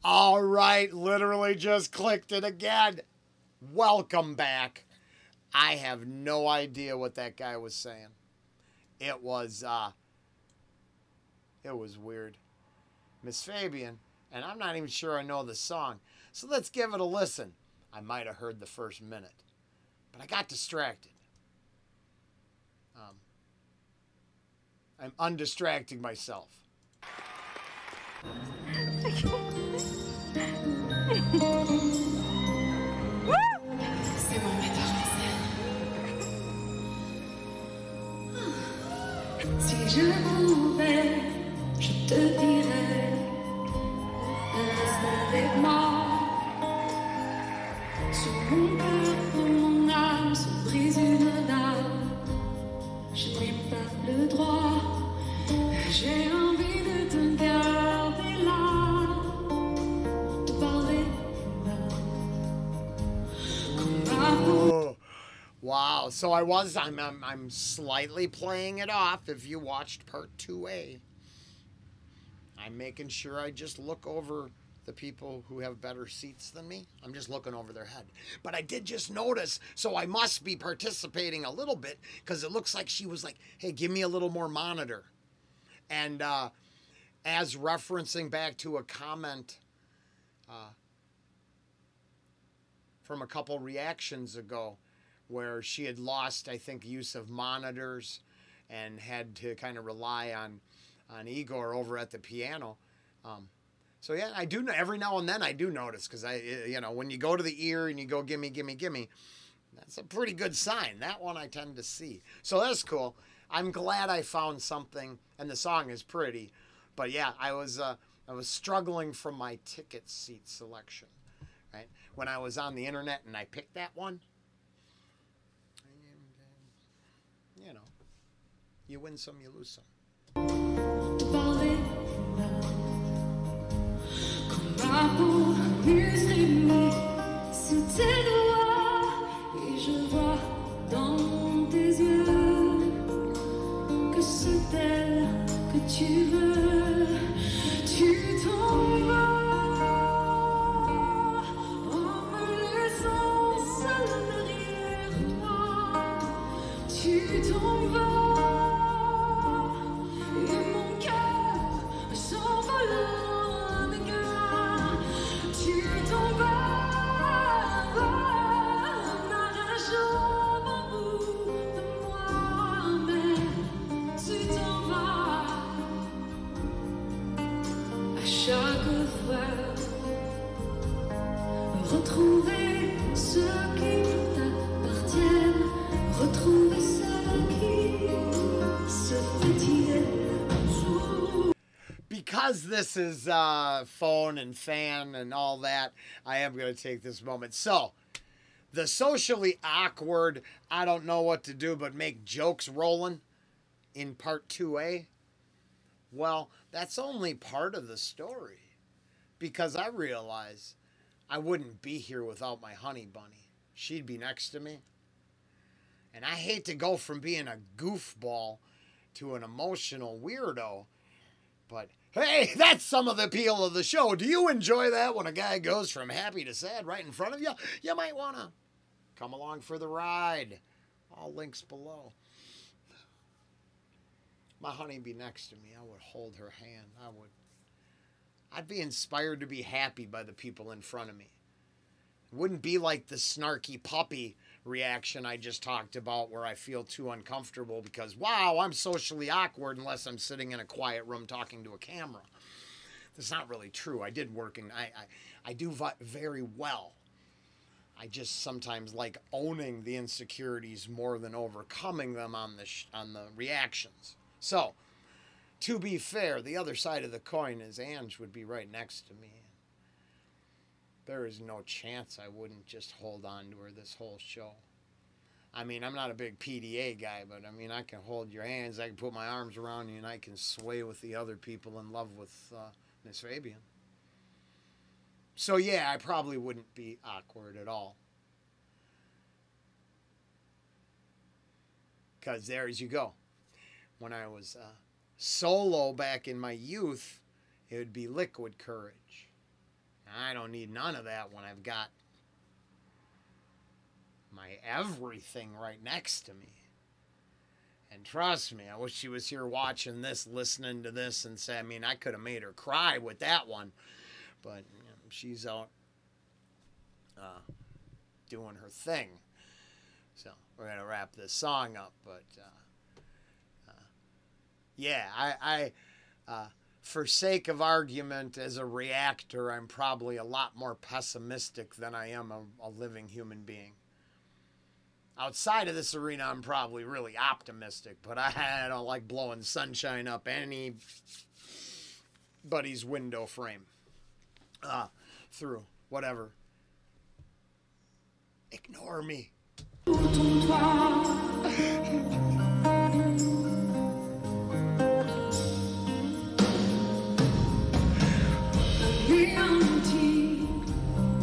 All right, literally just clicked it again. Welcome back. I have no idea what that guy was saying. It was weird. Miss Fabian, and I'm not even sure I know the song. So let's give it a listen. I might have heard the first minute, but I got distracted. I'm undistracting myself. C'est mon metteur en scène. Si je m'en vais, je te dirai, reste avec moi. Sur mon cœur, pour mon âme, se brise une dame. Je n'ai pas le droit, j'ai envie de te garder là, de parler là. Oh, wow. So I'm slightly playing it off if you watched part 2A. I'm making sure I just look over the people who have better seats than me. I'm just looking over their head. But I did just notice, so I must be participating a little bit because it looks like she was like, hey, give me a little more monitor. And as referencing back to a comment from a couple reactions ago where she had lost, I think, use of monitors and had to kind of rely on Igor over at the piano. So yeah, I do. Every now and then I do notice because when you go to the ear and you go gimme, gimme, gimme, that's a pretty good sign. That one I tend to see. So that's cool. I'm glad I found something, and the song is pretty. But yeah, I was struggling from my ticket seat selection. Right when I was on the internet and I picked that one, and, you win some, you lose some. Ma peau musclée sous tes doigts et je vois dans tes yeux que c'est elle que tu veux. Tu t'en vas en me laissant seule derrière toi. Tu t'en vas et mon cœur s'envole. Retrouver ceux qui t'appartiennent, retrouver ceux qui se fatiguent. Because this is phone and fan and all that, I am going to take this moment. So, the socially awkward, I don't know what to do but make jokes rolling in part 2A. Well, that's only part of the story. Because I realize I wouldn't be here without my honey bunny. She'd be next to me. And I hate to go from being a goofball to an emotional weirdo. But hey, that's some of the appeal of the show. Do you enjoy that when a guy goes from happy to sad right in front of you? You might want to come along for the ride. All links below. My honey be next to me. I would hold her hand. I'd be inspired to be happy by the people in front of me. It wouldn't be like the snarky puppy reaction I just talked about where I feel too uncomfortable because, wow, I'm socially awkward unless I'm sitting in a quiet room talking to a camera. That's not really true. I did work and I do very well. I just sometimes like owning the insecurities more than overcoming them on the reactions. So, to be fair, the other side of the coin is Ange would be right next to me. There is no chance I wouldn't just hold on to her this whole show. I mean, I'm not a big PDA guy, but I mean, I can hold your hands, I can put my arms around you, and I can sway with the other people in love with Miss Fabian. So yeah, I probably wouldn't be awkward at all. Because there's you go. When I was solo back in my youth, it would be Liquid Courage. I don't need none of that when I've got my everything right next to me. And trust me, I wish she was here watching this, listening to this, and say, I mean, I could have made her cry with that one. But you know, she's out doing her thing. So we're going to wrap this song up. But yeah, I for sake of argument, as a reactor, I'm probably a lot more pessimistic than I am a living human being. Outside of this arena, I'm probably really optimistic, but I don't like blowing sunshine up anybody's window frame through whatever. Ignore me.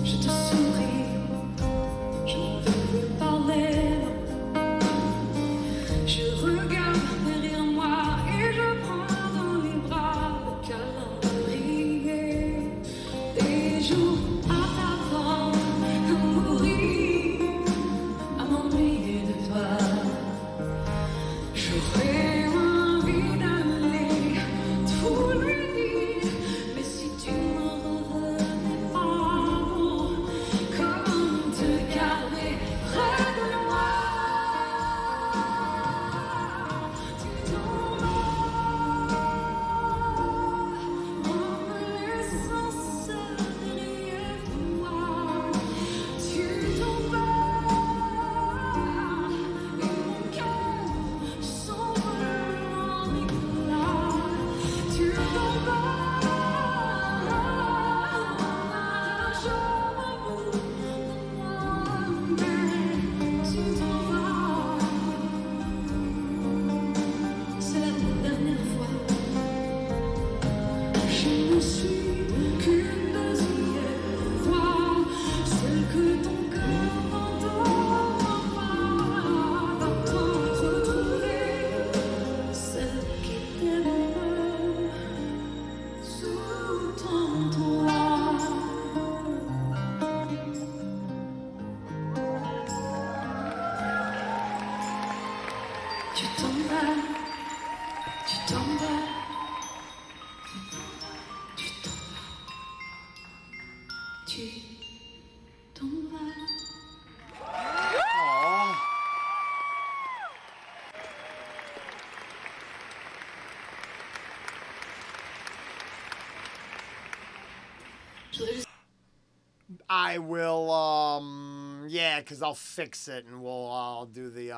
Je te souris, je ne veux plus parler. Je regarde derrière moi et je prends dans les bras le calendrier. Des jours à t'attendre, à mourir, à m'ennuyer de toi. J'aurais envie d'aller tout lui dire, mais si tu me revenais pas, comment te garder près de moi? Tu t'en vas en me laissant seul derrière toi. Tu t'en vas et mon cœur s'envole en éclats. Tu t'en vas, je m'avoue de moi-même. Tu t'en vas, c'est la dernière fois. Je ne suis qu'une deuxième fois, celle que ton cœur n'entendra pas. Va t'en retrouver, celle qui t'aime sous ton toit. Tu t'en vas, tu t'en vas, tu t'en vas, tu t'en vas. Aw. Je voudrais juste I will, yeah, because I'll fix it and I'll do the,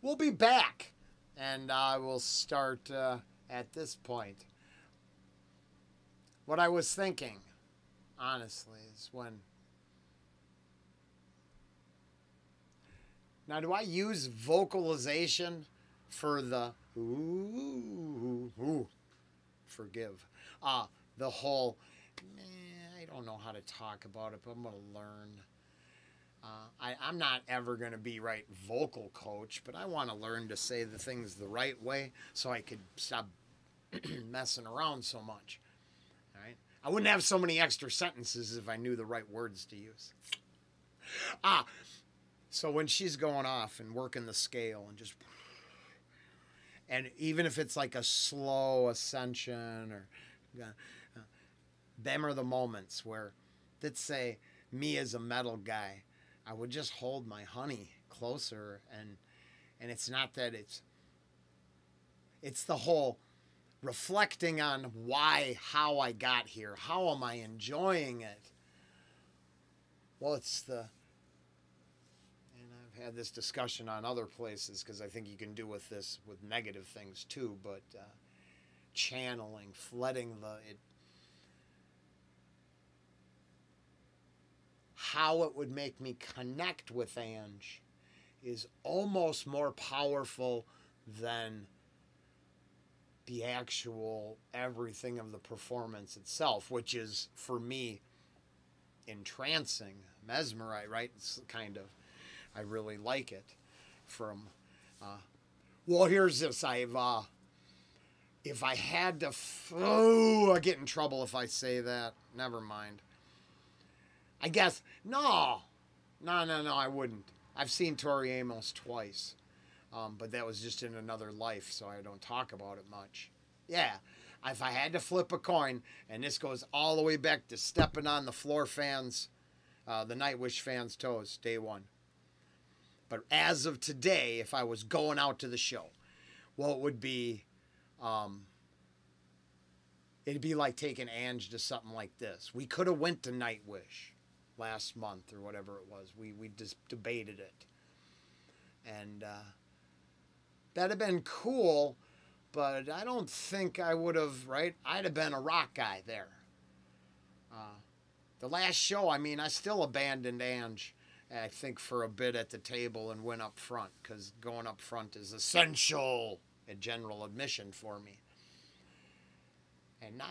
we'll be back. And I will start at this point. What I was thinking, honestly, is when. Now, do I use vocalization for the ooh, forgive, the whole, I don't know how to talk about it, but I'm going to learn. I'm not ever going to be right vocal coach, but I want to learn to say the things the right way so I could stop messing around so much. All right? I wouldn't have so many extra sentences if I knew the right words to use. So when she's going off and working the scale and just, and even if it's like a slow ascension or, them are the moments where, let's say me as a metal guy, I would just hold my honey closer, and it's not that it's the whole reflecting on how I got here. How am I enjoying it? Well, it's the, and I've had this discussion on other places because I think you can do with this with negative things too, but channeling, flooding how it would make me connect with Ange is almost more powerful than the actual everything of the performance itself, which is, for me, entrancing, mesmerizing, right? It's kind of, I really like it. From, well, here's this. I've if I had to, I get in trouble if I say that. Never mind. I guess, no, I wouldn't. I've seen Tori Amos twice, but that was just in another life, so I don't talk about it much. Yeah, if I had to flip a coin, and this goes all the way back to stepping on the floor fans, the Nightwish fans' toes, day one. But as of today, if I was going out to the show, well, it would be, it'd be like taking Ange to something like this. We could have went to Nightwish last month or whatever it was. We just debated it. And that'd have been cool, but I don't think I would have, right? I'd have been a rock guy there. The last show, I mean, I still abandoned Ange, I think, for a bit at the table and went up front, because going up front is essential at general admission for me. And now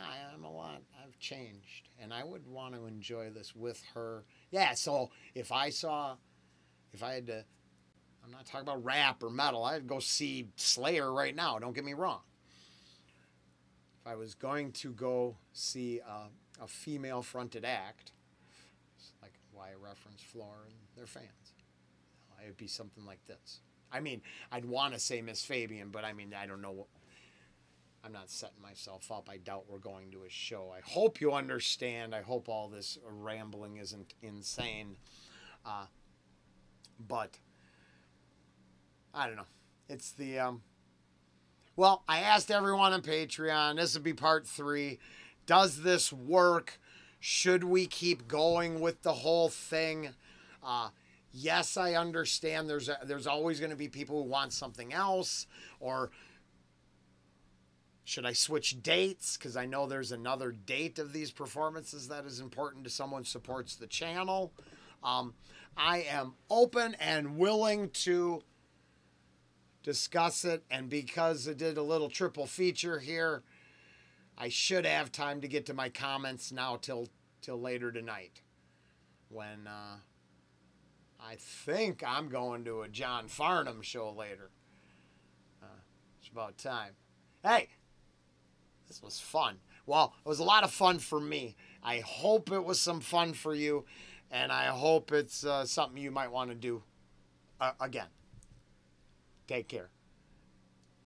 I've changed, and I would want to enjoy this with her. Yeah, so if I had to, I'm not talking about rap or metal, I'd go see Slayer right now, don't get me wrong. If I was going to go see a female-fronted act, like why I reference Floor and their fans, it'd be something like this. I mean, I'd want to say Miss Fabian, but I mean, I don't know. I'm not setting myself up. I doubt we're going to a show. I hope you understand. I hope all this rambling isn't insane. But I don't know. It's the, well, I asked everyone on Patreon. This would be part 3. Does this work? Should we keep going with the whole thing? Yes, I understand there's always going to be people who want something else, or should I switch dates? Because I know there's another date of these performances that is important to someone who supports the channel. I am open and willing to discuss it, and because I did a little triple feature here, I should have time to get to my comments now till later tonight, when I think I'm going to a John Farnham show later. It's about time. Hey, this was fun. Well, it was a lot of fun for me. I hope it was some fun for you, and I hope it's something you might want to do again. Take care.